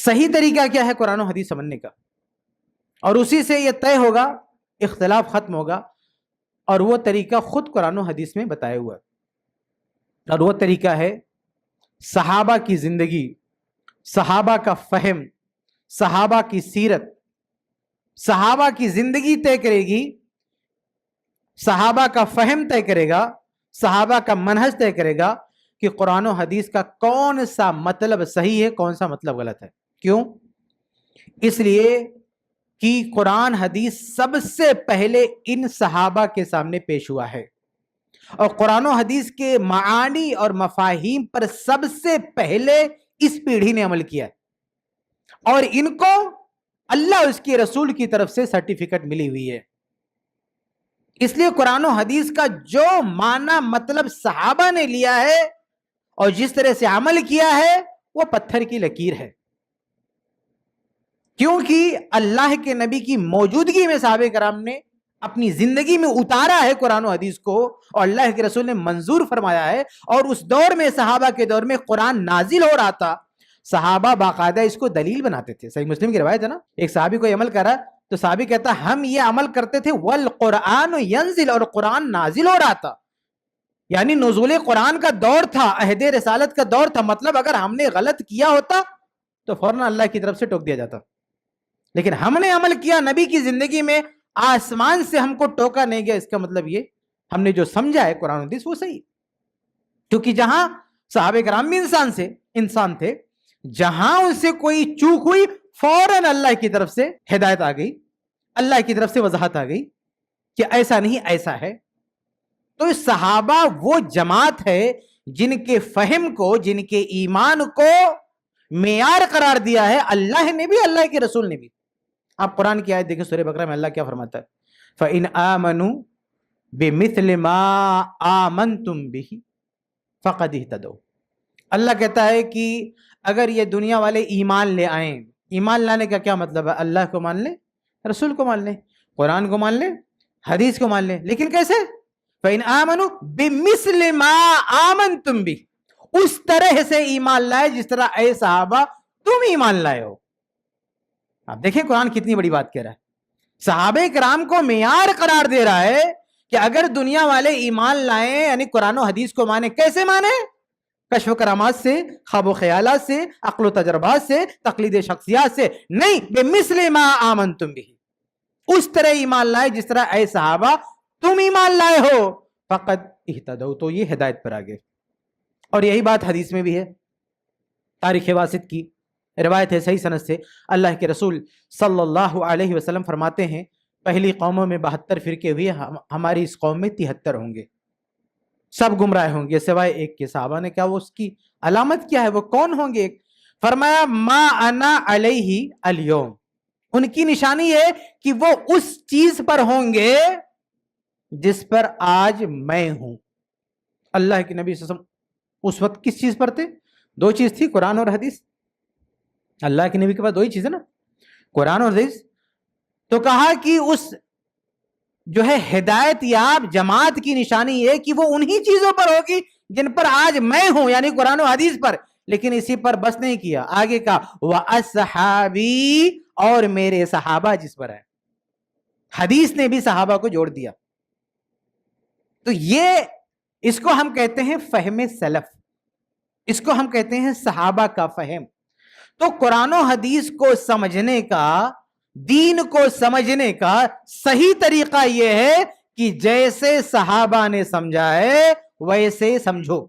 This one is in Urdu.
صحیح طریقہ کیا ہے قرآن و حدیث سمجھنے کا، اور اسی سے یہ طے ہوگا، اختلاف ختم ہوگا، اور وہ طریقہ خود قرآن و حدیث میں بتایا ہوا ہے، اور وہ طریقہ ہے صحابہ کی زندگی، صحابہ کا فہم، صحابہ کی سیرت۔ صحابہ کی زندگی طے کرے گی، صحابہ کا فہم طے کرے گا، صحابہ کا منہج طے کرے گا کہ قرآن و حدیث کا کون سا مطلب صحیح ہے، کون سا مطلب غلط ہے۔ کیوں؟ اس لیے کہ قرآن حدیث سب سے پہلے ان صحابہ کے سامنے پیش ہوا ہے، اور قرآن و حدیث کے معانی اور مفاہیم پر سب سے پہلے اس پیڑھی نے عمل کیا ہے، اور ان کو اللہ اس کے رسول کی طرف سے سرٹیفکیٹ ملی ہوئی ہے۔ اس لیے قرآن و حدیث کا جو معنی مطلب صحابہ نے لیا ہے اور جس طرح سے عمل کیا ہے وہ پتھر کی لکیر ہے، کیونکہ اللہ کے نبی کی موجودگی میں صحابہ کرام نے اپنی زندگی میں اتارا ہے قرآن و حدیث کو، اور اللہ کے رسول نے منظور فرمایا ہے، اور اس دور میں صحابہ کے دور میں قرآن نازل ہو رہا تھا، صحابہ باقاعدہ اس کو دلیل بناتے تھے۔ صحیح مسلم کی روایت ہے نا، ایک صحابی کوئی عمل کر رہا تو صحابی کہتا ہم یہ عمل کرتے تھے والقرآن ینزل، اور قرآن نازل ہو رہا تھا، یعنی نزول قرآن کا دور تھا، عہد رسالت کا دور تھا، مطلب اگر ہم نے غلط کیا ہوتا تو فوراً اللہ کی طرف سے ٹوک دیا جاتا، لیکن ہم نے عمل کیا نبی کی زندگی میں، آسمان سے ہم کو ٹوکا نہیں گیا، اس کا مطلب یہ ہم نے جو سمجھا ہے قرآن حدیث وہ صحیح، کیونکہ جہاں صحابہ کرام بھی انسان تھے، جہاں ان سے کوئی چوک ہوئی فوراً اللہ کی طرف سے ہدایت آ گئی، اللہ کی طرف سے وضاحت آ گئی کہ ایسا نہیں ایسا ہے۔ تو صحابہ وہ جماعت ہے جن کے فہم کو، جن کے ایمان کو معیار قرار دیا ہے اللہ نے بھی، اللہ کے رسول نے بھی۔ آپ قرآن کی آیت دیکھیں، سورہ بقرہ میں اللہ کیا فرماتا ہے، فَإِنْ آمَنُوا بِمِثْلِ مَا آمَنْتُمْ بِهِ فَقَدْ اهْتَدَوْا۔ اللہ کہتا ہے کہ اگر یہ دنیا والے ایمان لے آئیں، ایمان لانے کا کیا مطلب ہے؟ اللہ کو مان لیں، رسول کو مان لیں، قرآن کو مان لیں، حدیث کو مان لیں، لیکن کیسے؟ فَإِنْ آمَنُوا بِمِثْلِ مَا آمَنْتُمْ بِهِ، اس طرح سے ایمان لائے جس طرح اے صحابہ تم ایمان لائے ہو۔ آپ دیکھیں قرآن کتنی بڑی بات کہہ رہا ہے، صحابہ کرام کو معیار قرار دے رہا ہے کہ اگر دنیا والے ایمان لائیں، یعنی قرآن و حدیث کو مانیں، کیسے مانیں؟ کشف و کرامات سے، خواب و خیالات سے، عقل و تجربات سے، تقلید شخصیات سے نہیں، بِمِثْلِ مَا آمَنْتُمْ بِهِ، اس طرح ایمان لائے جس طرح اے صحابہ تم ایمان لائے ہو، فقط اہتدوا، تو یہ ہدایت پر آگے۔ اور یہی بات حدیث میں بھی ہے، تاریخ واسط کی روایت ہے صحیح سند سے، اللہ کے رسول صلی اللہ علیہ وسلم فرماتے ہیں پہلی قوموں میں 72 فرقے ہوئے، ہماری اس قوم میں 73 ہوں گے، سب گمراہ ہوں گے سوائے ایک کے۔ صحابہ نے کہا وہ اس کی علامت کیا ہے، وہ کون ہوں گے؟ فرمایا ما انا علیہ اليوم، ان کی نشانی ہے کہ وہ اس چیز پر ہوں گے جس پر آج میں ہوں۔ اللہ کے نبی صلی اللہ علیہ وسلم اس وقت کس چیز پر تھے؟ دو چیز تھی، قرآن اور حدیث۔ اللہ کے نبی کے پاس دو ہی چیزیں نا، قرآن اور حدیث۔ تو کہا کہ اس جو ہے ہدایت یاب جماعت کی نشانی یہ کہ وہ انہی چیزوں پر ہوگی جن پر آج میں ہوں، یعنی قرآن و حدیث پر۔ لیکن اسی پر بس نہیں کیا، آگے کا وَأَصْحَابِي، اور میرے صحابہ جس پر ہے۔ حدیث نے بھی صحابہ کو جوڑ دیا۔ تو یہ اس کو ہم کہتے ہیں فہم سلف، اس کو ہم کہتے ہیں صحابہ کا فہم۔ تو قرآن و حدیث کو سمجھنے کا، دین کو سمجھنے کا صحیح طریقہ یہ ہے کہ جیسے صحابہ نے سمجھا ہے ویسے سمجھو۔